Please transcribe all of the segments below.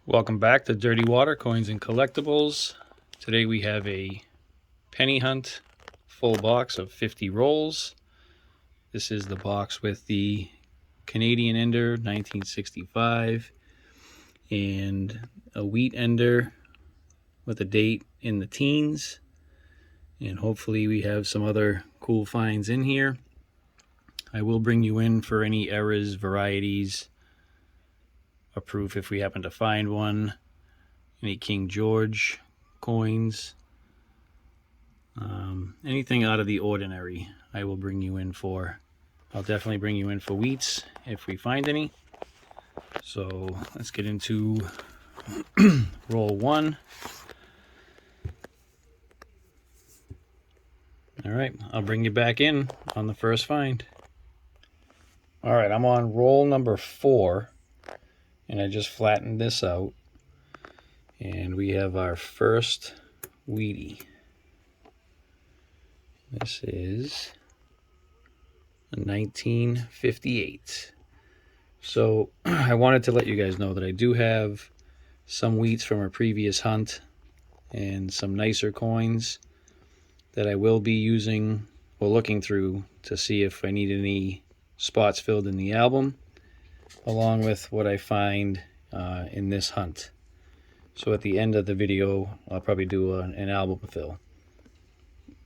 Welcome back to Dirty Water Coins and Collectibles. Today we have a penny hunt full box of 50 rolls. This is the box with the Canadian Ender 1965 and a wheat ender with a date in the teens. And hopefully we have some other cool finds in here. I will bring you in for any errors, varieties, a proof if we happen to find one. Any King George coins, anything out of the ordinary, I will bring you in for. I'll definitely bring you in for WHEATS if we find any. So let's get into roll one. All right, I'll bring you back in on the first find. All right, I'm on roll number 4, and I just flattened this out. And we have our first Wheatie. This is a 1958. So I wanted to let you guys know that I do have some wheats from a previous hunt and some nicer coins that I will be using or looking through to see if I need any spots filled in the album, along with what I find in this hunt. So at the end of the video, I'll probably do an album fill.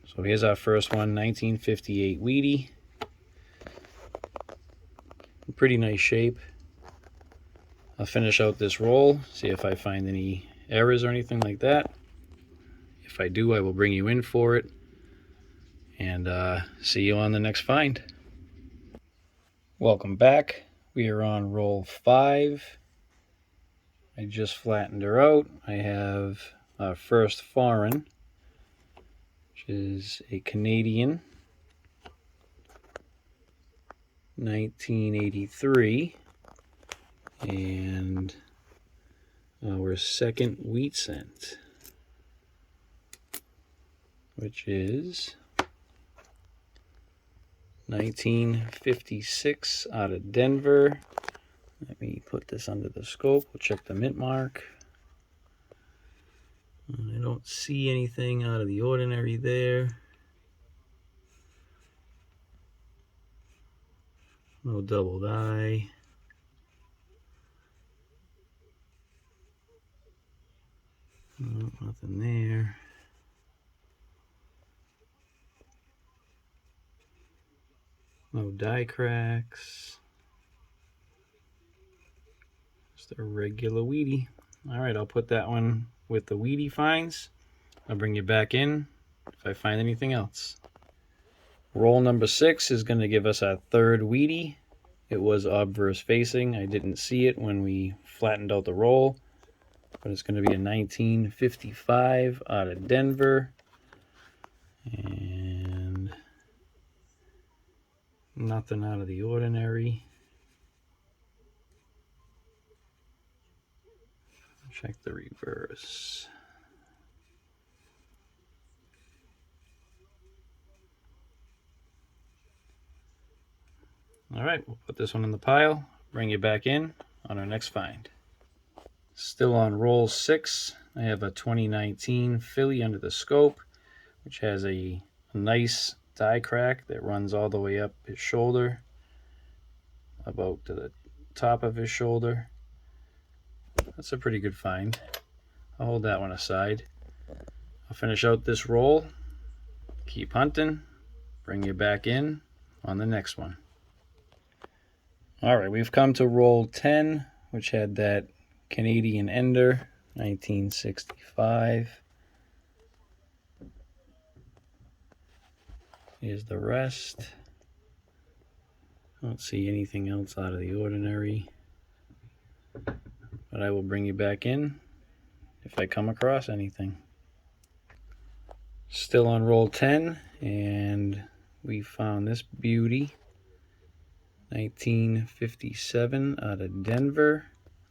So here's our first one, 1958 Wheatie. Pretty nice shape. I'll finish out this roll, see if I find any errors or anything like that. If I do, I will bring you in for it. And see you on the next find. Welcome back. We are on roll 5. I just flattened her out. I have our first foreign, which is a Canadian 1983, and our second wheat cent, which is 1956 out of Denver. Let me put this under the scope. We'll check the mint mark. I don't see anything out of the ordinary there. No double die. No, nothing there. No die cracks. Just a regular Wheatie. All right, I'll put that one with the Wheatie finds. I'll bring you back in if I find anything else. Roll number 6 is going to give us our third Wheatie. It was obverse facing. I didn't see it when we flattened out the roll, but it's going to be a 1955 out of Denver. And nothing out of the ordinary. Check the reverse. All right, we'll put this one in the pile, bring you back in on our next find. Still on roll 6, I have a 2019 Philly under the scope, which has a nice die crack that runs all the way up his shoulder, about to the top of his shoulder. That's a pretty good find. I'll hold that one aside. I'll finish out this roll, keep hunting, bring you back in on the next one. All right, we've come to roll 10, which had that Canadian Ender, 1965. Here's the rest. I don't see anything else out of the ordinary, but I will bring you back in if I come across anything. Still on roll 10, and we found this beauty, 1957 out of Denver.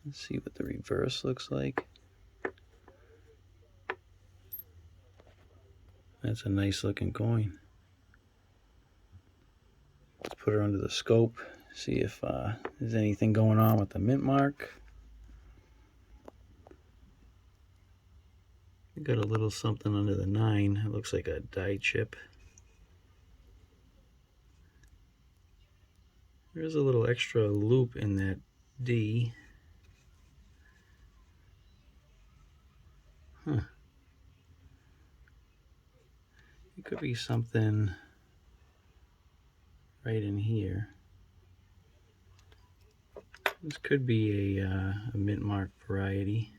Let's see what the reverse looks like. That's a nice looking coin. Let's put her under the scope, see if there's anything going on with the mint mark. We got a little something under the 9. It looks like a die chip. There's a little extra loop in that D. Huh. It could be something right in here. This could be a mint mark variety.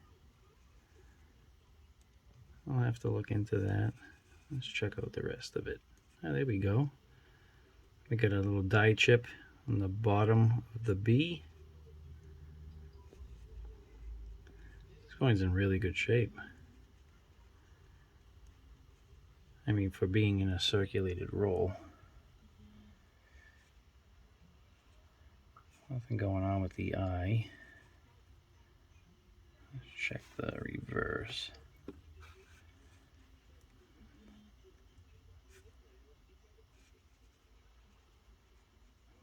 I'll have to look into that. Let's check out the rest of it. Oh, there we go. We got a little die chip on the bottom of the B. This coin's in really good shape. I mean, for being in a circulated roll. Nothing going on with the eye. Let's check the reverse.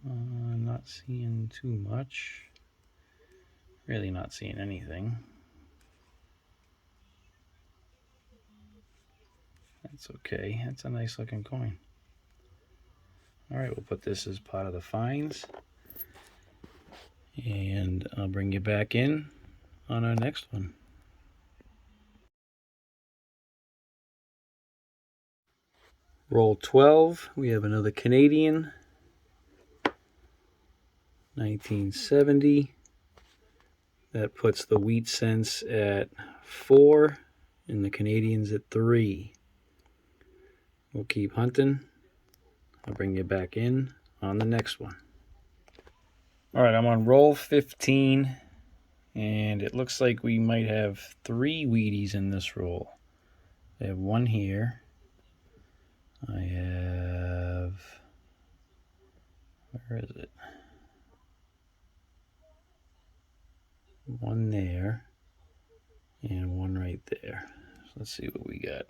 Not seeing too much. Really not seeing anything. That's okay. That's a nice looking coin. Alright, we'll put this as part of the finds. And I'll bring you back in on our next one. Roll 12. We have another Canadian. 1970. That puts the wheat cents at 4 and the Canadians at 3. We'll keep hunting. I'll bring you back in on the next one. Alright, I'm on roll 15, and it looks like we might have 3 Wheaties in this roll. I have one here. I have... where is it? One there, and one right there. So let's see what we got.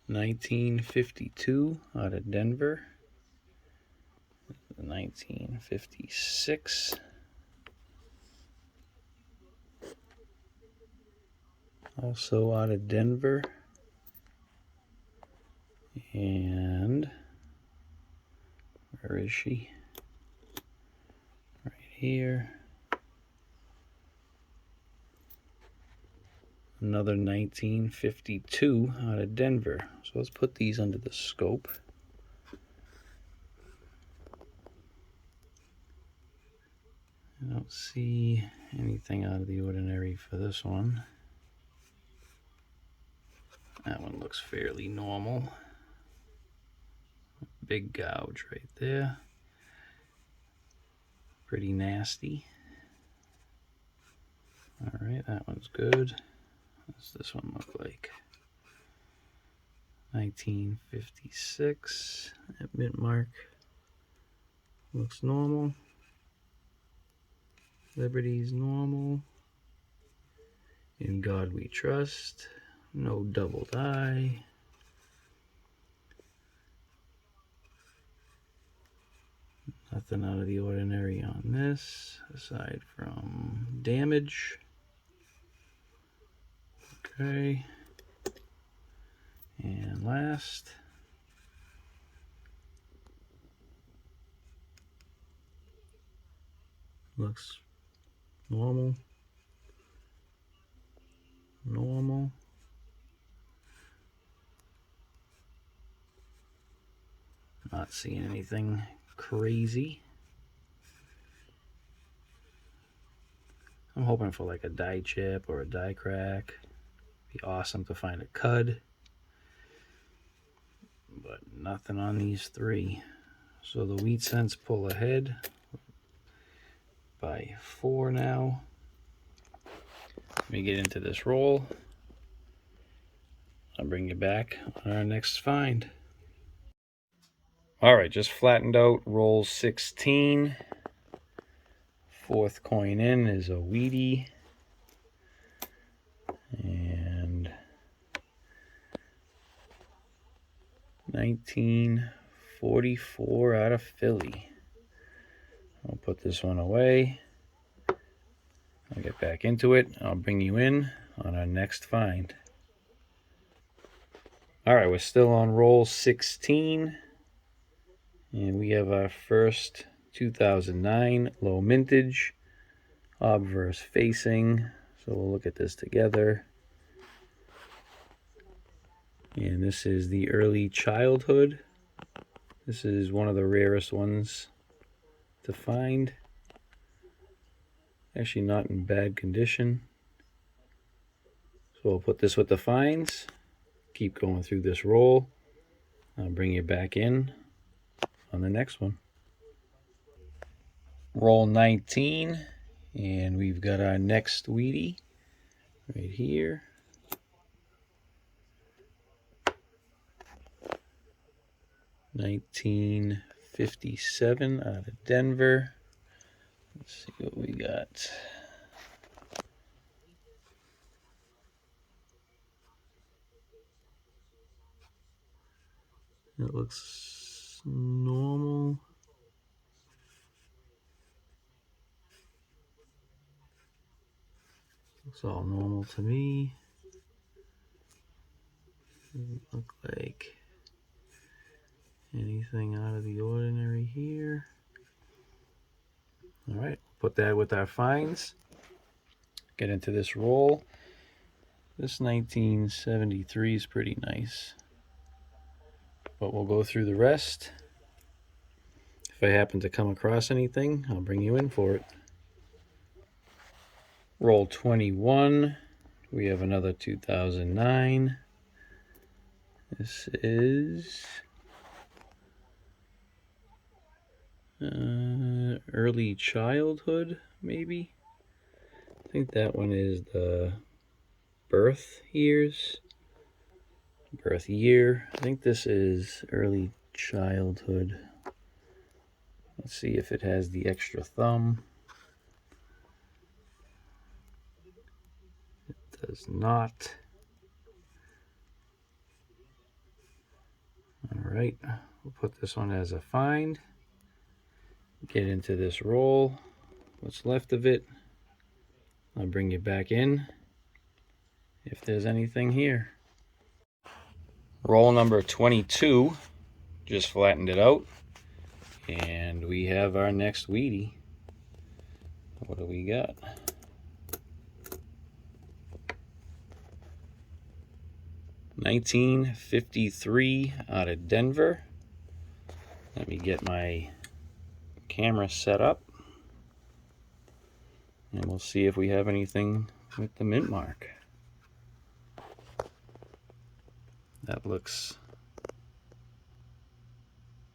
$19.52 out of Denver. 1956. Also out of Denver. And where is she? Right here. Another 1952 out of Denver. So let's put these under the scope. I don't see anything out of the ordinary for this one. That one looks fairly normal. Big gouge right there. Pretty nasty. Alright, that one's good. What's this one look like? 1956. That mint mark looks normal. Liberty's normal. In God we trust. No double die. Nothing out of the ordinary on this, aside from damage. Okay. And last. Looks normal. Normal. Not seeing anything crazy. I'm hoping for like a die chip or a die crack. Be awesome to find a cud. But nothing on these 3. So the wheat cents pull ahead by 4 now. Let me get into this roll. I'll bring you back on our next find. Alright, just flattened out roll 16. 4th coin in is a Wheatie. And 1944 out of Philly. I'll put this one away. I'll get back into it. I'll bring you in on our next find. All right, we're still on roll 16. And we have our first 2009 low mintage, obverse facing. So we'll look at this together. And this is the early childhood. This is one of the rarest ones to find. Actually not in bad condition. So we'll put this with the finds. Keep going through this roll. I'll bring you back in on the next one. Roll 19. And we've got our next Wheatie right here. $19.57 out of Denver. Let's see what we got. It looks normal. Looks all normal to me. Doesn't look like anything out of the ordinary here. All right, put that with our finds. Get into this roll. This 1973 is pretty nice, but we'll go through the rest. If I happen to come across anything, I'll bring you in for it. Roll 21. We have another 2009. This is early childhood, maybe. I think that one is the birth years. Birth year. I think this is early childhood. Let's see if it has the extra thumb. It does not. All right, we'll put this one as a find. Get into this roll. What's left of it. I'll bring you back in if there's anything here. Roll number 22. Just flattened it out. And we have our next Wheatie. What do we got? $19.53 out of Denver. Let me get my camera set up. And we'll see if we have anything with the mint mark. That looks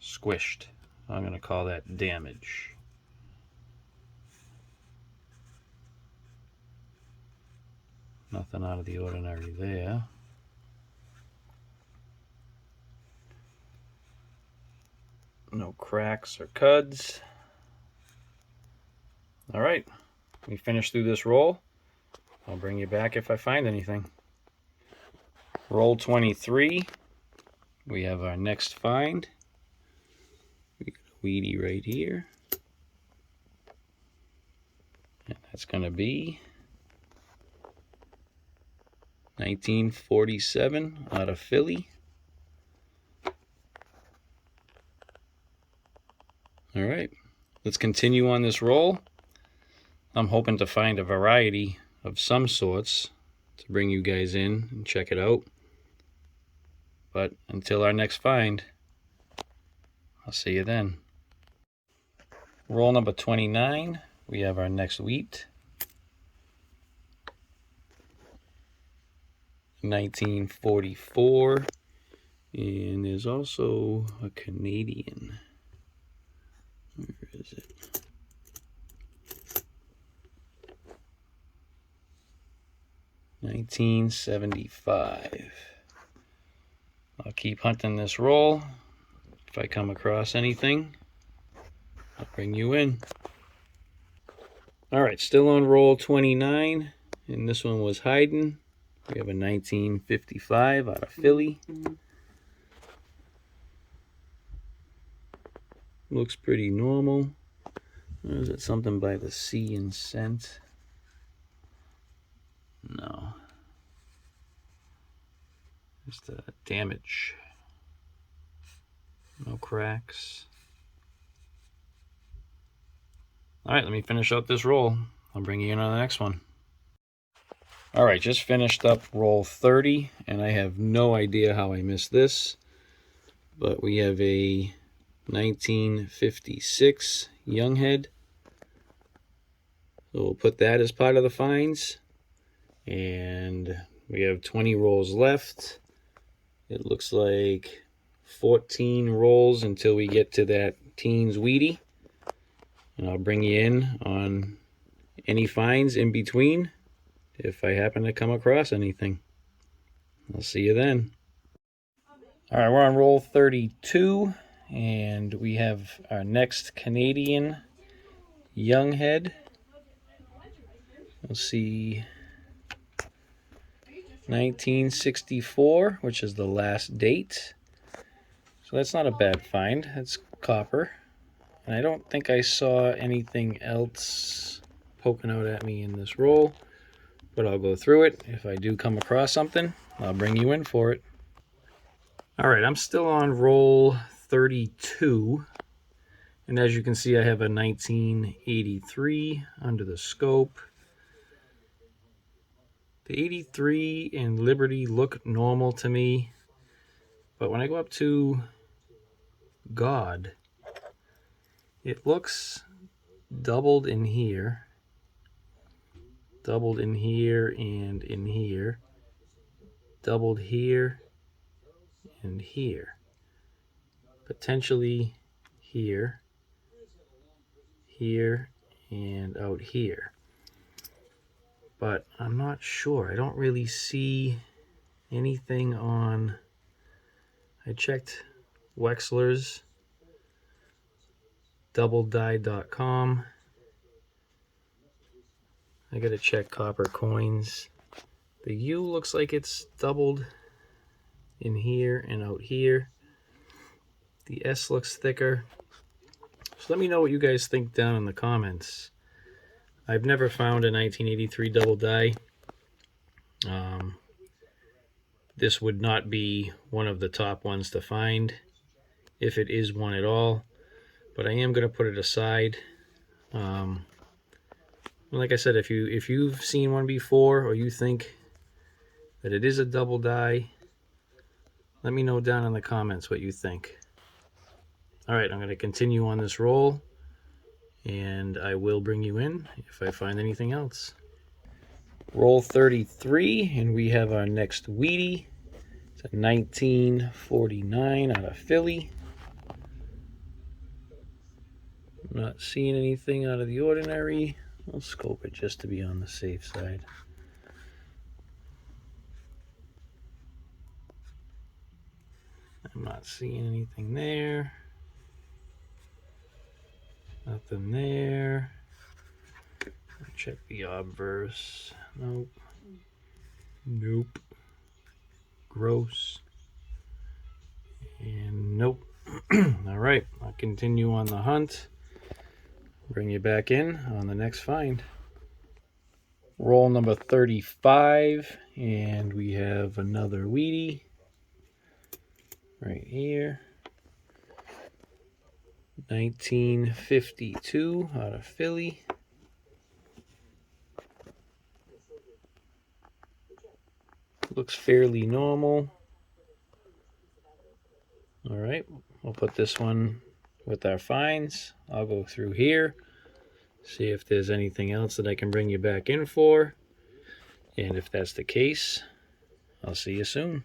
squished. I'm going to call that damage. Nothing out of the ordinary there. No cracks or cuds. All right, we finished through this roll. I'll bring you back if I find anything. Roll 23. We have our next find. We got a Wheatie right here. And that's going to be 1947 out of Philly. All right, let's continue on this roll. I'm hoping to find a variety of some sorts to bring you guys in and check it out. But until our next find, I'll see you then. Roll number 29. We have our next wheat. 1944. And there's also a Canadian. Where is it? $19.75. I'll keep hunting this roll. If I come across anything, I'll bring you in. All right, still on roll 29, and this one was hiding. We have a 1955 out of Philly. Looks pretty normal. Is it something by the sea and scent? No. Just damage. No cracks. Alright, let me finish up this roll. I'll bring you in on the next one. Alright, just finished up roll 30, and I have no idea how I missed this, but we have a 1956 Younghead. So we'll put that as part of the finds, and we have 20 rolls left. It looks like 14 rolls until we get to that Teens Wheatie, and I'll bring you in on any finds in between if I happen to come across anything. I'll see you then. All right, we're on roll 32, and we have our next Canadian Younghead. We'll see 1964, which is the last date. So that's not a bad find. That's copper. And I don't think I saw anything else poking out at me in this roll, but I'll go through it. If I do come across something, I'll bring you in for it. All right, I'm still on roll 32. And as you can see, I have a 1983 under the scope. The 83 and Liberty look normal to me, but when I go up to God, it looks doubled in here and in here, doubled here and here, potentially here, here, and out here. But I'm not sure. I don't really see anything on... I checked Wexler's, doubledie.com. I gotta check copper coins. The U looks like it's doubled in here and out here. The S looks thicker. So let me know what you guys think down in the comments. I've never found a 1983 double die. This would not be one of the top ones to find, if it is one at all, but I am going to put it aside. Like I said, if you've seen one before, or you think that it is a double die, let me know down in the comments what you think. Alright, I'm going to continue on this roll, and I will bring you in if I find anything else. Roll 33, and we have our next Wheatie. It's a 1949 out of Philly. I'm not seeing anything out of the ordinary. I'll scope it just to be on the safe side. I'm not seeing anything there. Nothing there. Check the obverse. Nope. Nope. Gross. And nope. Alright, I'll continue on the hunt. Bring you back in on the next find. Roll number 35, and we have another Wheatie right here. 1952 out of Philly. Looks fairly normal. All right, we'll put this one with our finds. I'll go through here, see if there's anything else that I can bring you back in for. And if that's the case, I'll see you soon.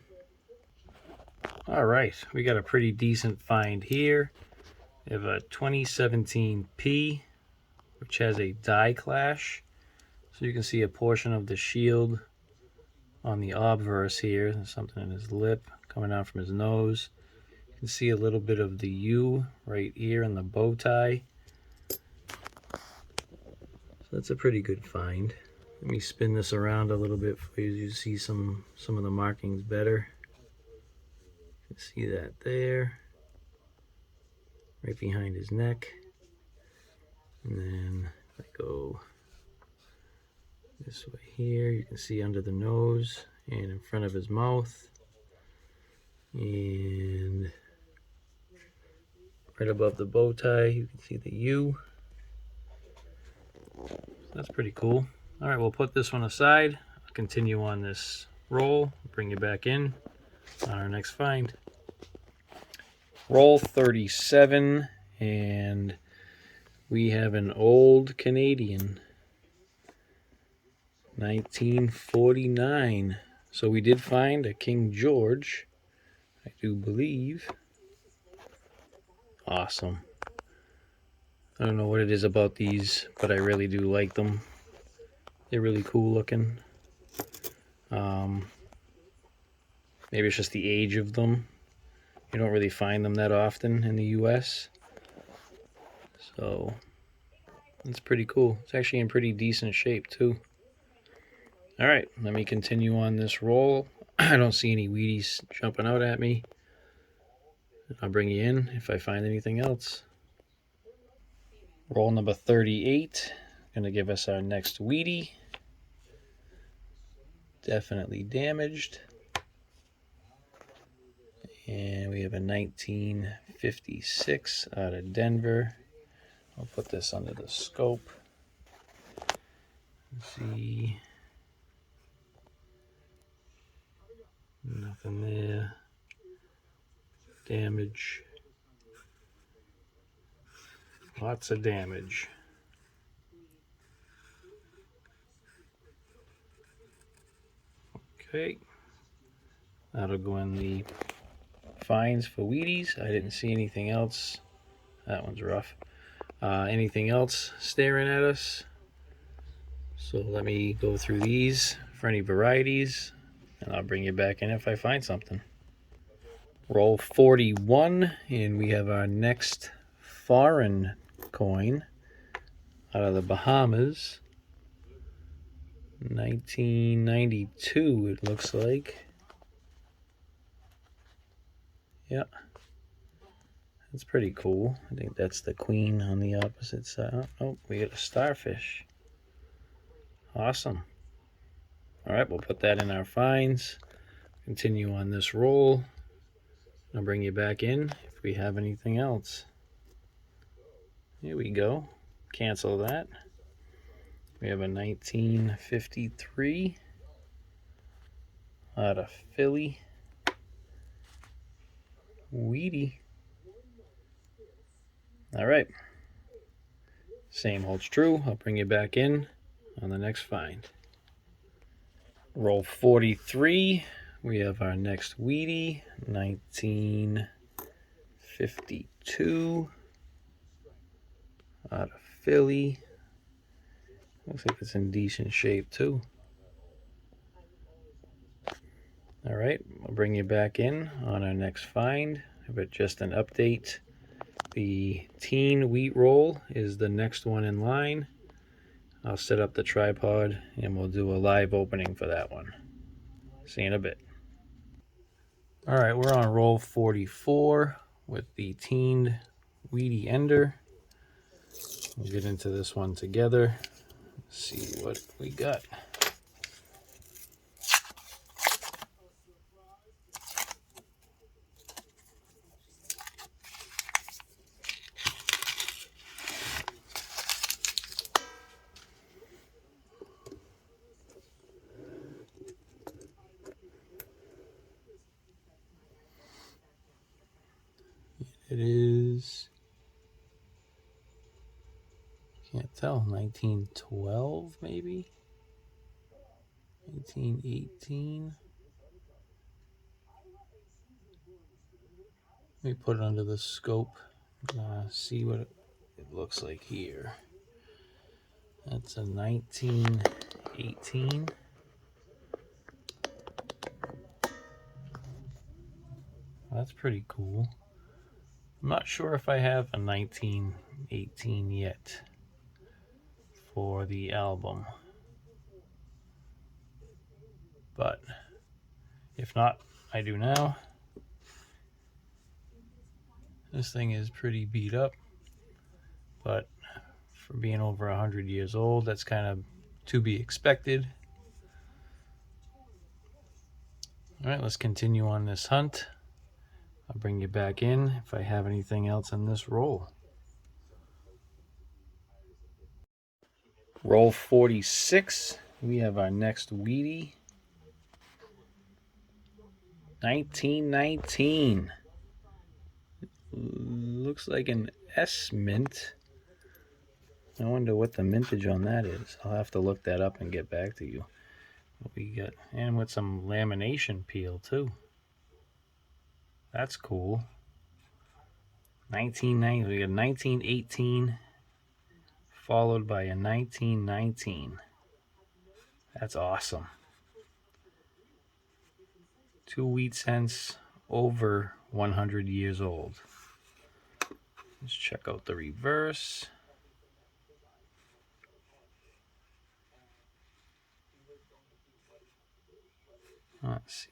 All right, we got a pretty decent find here. We have a 2017 P, which has a die clash. So you can see a portion of the shield on the obverse here. There's something in his lip coming out from his nose. You can see a little bit of the U right here in the bow tie. So that's a pretty good find. Let me spin this around a little bit for you to see some of the markings better. You can see that there, right behind his neck. And then if I go this way here, you can see under the nose and in front of his mouth. And right above the bow tie, you can see the U. That's pretty cool. All right, we'll put this one aside. I'll continue on this roll, bring you back in on our next find. Roll 37, and we have an old Canadian, 1949. So we did find a King George, I do believe. Awesome. I don't know what it is about these, but I really do like them. They're really cool looking. Maybe it's just the age of them. You don't really find them that often in the US. So it's pretty cool. It's actually in pretty decent shape too. All right, let me continue on this roll. I don't see any Wheaties jumping out at me. I'll bring you in if I find anything else. Roll number 38. Gonna give us our next Wheatie. Definitely damaged. And we have a 1956 out of Denver. I'll put this under the scope. Let's see. Nothing there. Damage. Lots of damage. Okay. That'll go in the finds for Wheaties. I didn't see anything else. That one's rough. Anything else staring at us? So let me go through these for any varieties, and I'll bring you back in if I find something. Roll 41, and we have our next foreign coin out of the Bahamas. 1992, it looks like. Yeah. That's pretty cool. I think that's the queen on the opposite side. Oh, we got a starfish. Awesome. All right, we'll put that in our finds. Continue on this roll. I'll bring you back in if we have anything else. Here we go. Cancel that. We have a 1953 out of Philly. Wheatie. All right. Same holds true. I'll bring you back in on the next find. Roll 43. We have our next Wheatie, 1952 out of Philly. Looks like it's in decent shape too. All right, I'll bring you back in on our next find, but just an update. The teen wheat roll is the next one in line. I'll set up the tripod and we'll do a live opening for that one. See you in a bit. All right, we're on roll 44 with the teened Wheatie Ender. We'll get into this one together, see what we got. It is, can't tell, 1912 maybe? 1918? Let me put it under the scope, see what it looks like here. That's a 1918. That's pretty cool. I'm not sure if I have a 1918 yet for the album, but if not, I do now. This thing is pretty beat up, but for being over 100 years old. That's kind of to be expected. All right, let's continue on this hunt. I'll bring you back in if I have anything else in this roll. Roll 46. We have our next Wheatie. 1919. Looks like an S mint. I wonder what the mintage on that is. I'll have to look that up and get back to you. What we got, and with some lamination peel too. That's cool. 1990. We got 1918 followed by a 1919. That's awesome. 2 wheat cents over 100 years old. Let's check out the reverse. Let's see,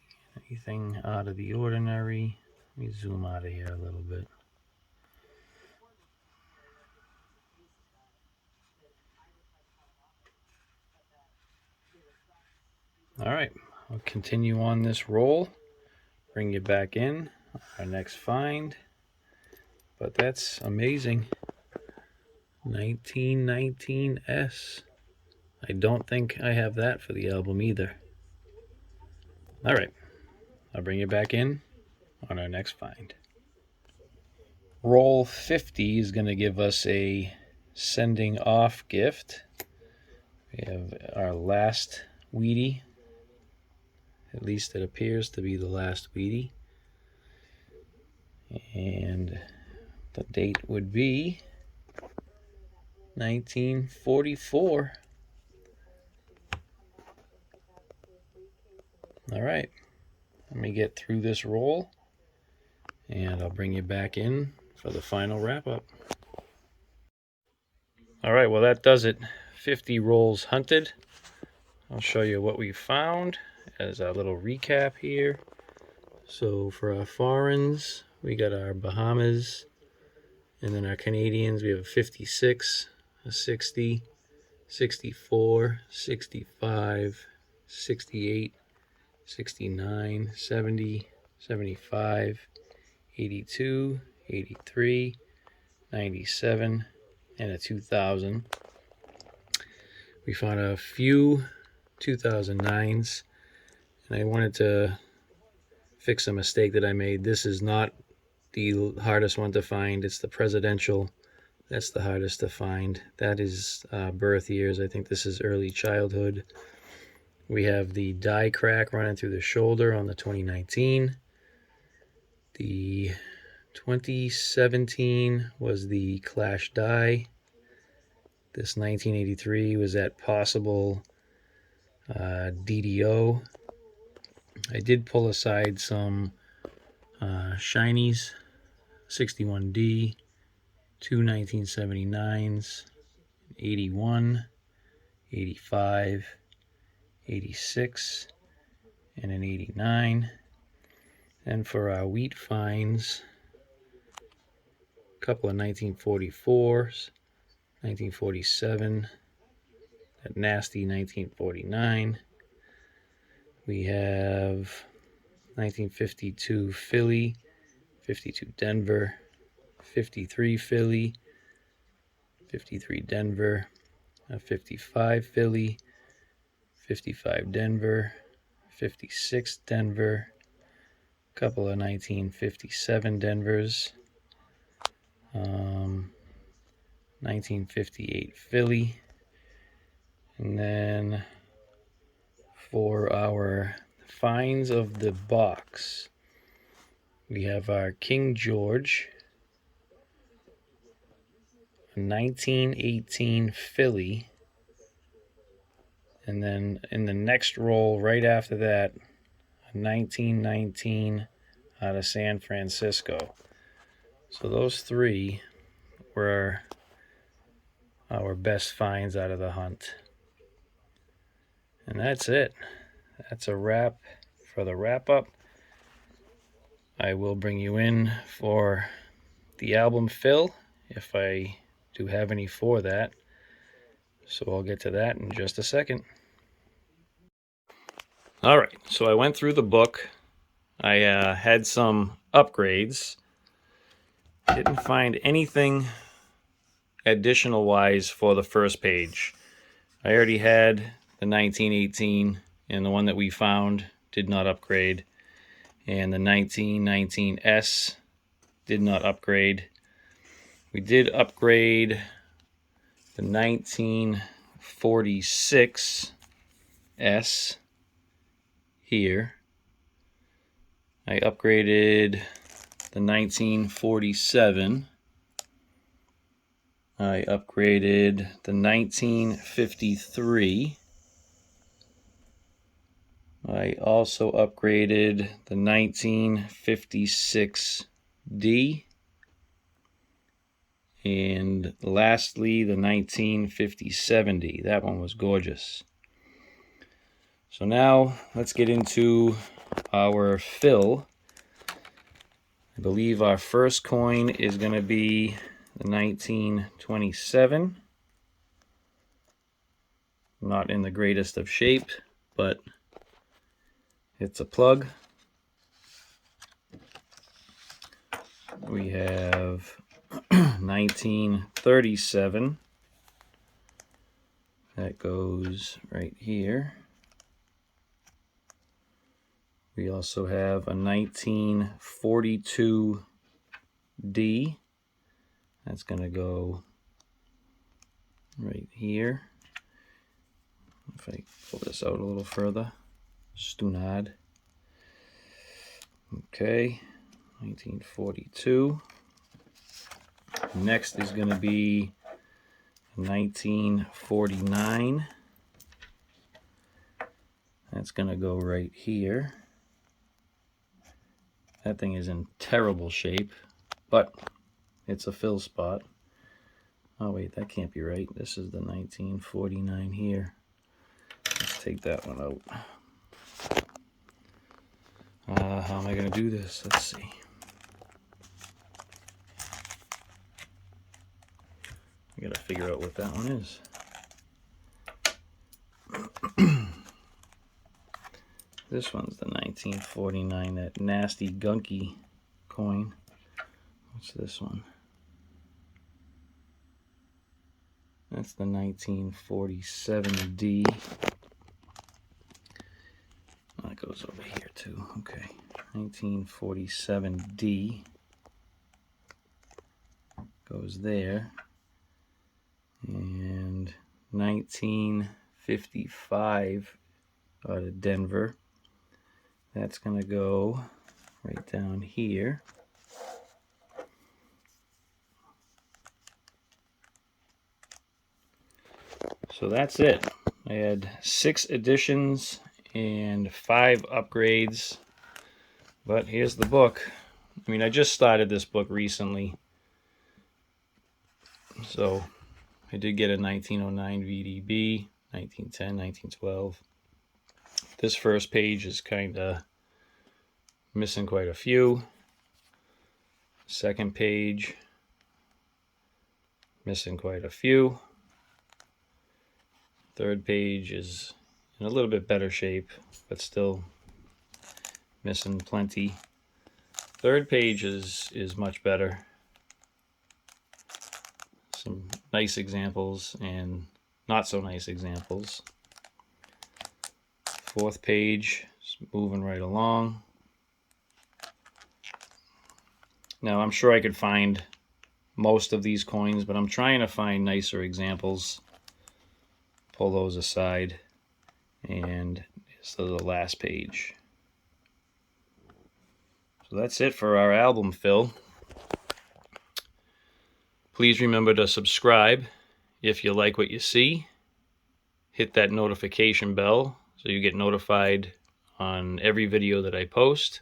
anything out of the ordinary. Let me zoom out of here a little bit. All right, I'll continue on this roll, bring you back in, our next find. But that's amazing. 1919S. I don't think I have that for the album either. All right, I'll bring you back in on our next find. Roll 50 is going to give us a sending off gift. We have our last Wheatie. At least it appears to be the last Wheatie. And the date would be 1944. All right, let me get through this roll and I'll bring you back in for the final wrap up. All right, well that does it. 50 rolls hunted. I'll show you what we found as a little recap here. So for our foreigns, we got our Bahamas, and then our Canadians, we have a 56, a 60, 64, 65, 68, 69, 70, 75, 82, 83, 97, and a 2000. We found a few 2009s, and I wanted to fix a mistake that I made. This is not the hardest one to find. It's the presidential. That's the hardest to find. That is birth years. I think this is early childhood. We have the die crack running through the shoulder on the 2019. The 2017 was the clash die. This 1983 was that possible DDO. I did pull aside some shinies, 61D, 2 1979s, 81, 85, 86, and an 89. And for our wheat finds, a couple of 1944s, 1947, that nasty 1949. We have 1952 Philly, 52 Denver, 53 Philly, 53 Denver, a 55 Philly, 55 Denver, 56 Denver, a couple of 1957 Denvers, 1958 Philly, and then for our finds of the box, we have our King George, a 1918 Philly, and then in the next roll right after that, a 1919 out of San Francisco. So those three were our best finds out of the hunt. And that's it. That's a wrap for the wrap up. I will bring you in for the album fill if I do have any for that. So I'll get to that in just a second. All right, so I went through the book. I had some upgrades. Didn't find anything additional wise for the first page. I already had the 1918, and the one that we found did not upgrade. And the 1919S did not upgrade. We did upgrade the 1946S here. I upgraded the 1947. I upgraded the 1953. I also upgraded the 1956D. And lastly, the 1957D. That one was gorgeous. So now let's get into our fill. I believe our first coin is going to be the 1927. Not in the greatest of shape, but it's a plug. We have 1937. That goes right here. We also have a 1942D. That's going to go right here. If I pull this out a little further. Stunad. Okay, 1942. Next is going to be 1949. That's going to go right here. That thing is in terrible shape, but it's a fill spot. Oh wait, that can't be right. This is the 1949 here. Let's take that one out. How am I going to do this? Let's see. I got to figure out what that one is. This one's the 1949, that nasty gunky coin. What's this one? That's the 1947D. That goes over here too. Okay, 1947D goes there. And 1955 out of Denver. That's going to go right down here. So that's it. I had 6 additions and 5 upgrades. But here's the book. I mean, I just started this book recently. So I did get a 1909 VDB, 1910, 1912. This first page is kind of missing quite a few. Second page, missing quite a few. Third page is in a little bit better shape, but still missing plenty. Third page is much better. Some nice examples and not so nice examples. Fourth page is moving right along. Now I'm sure I could find most of these coins, but I'm trying to find nicer examples. Pull those aside, and so the last page. So that's it for our album fill. Please remember to subscribe if you like what you see. Hit that notification bell so you get notified on every video that I post.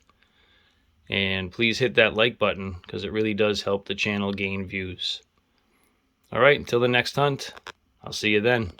And please hit that like button because it really does help the channel gain views. All right, until the next hunt, I'll see you then.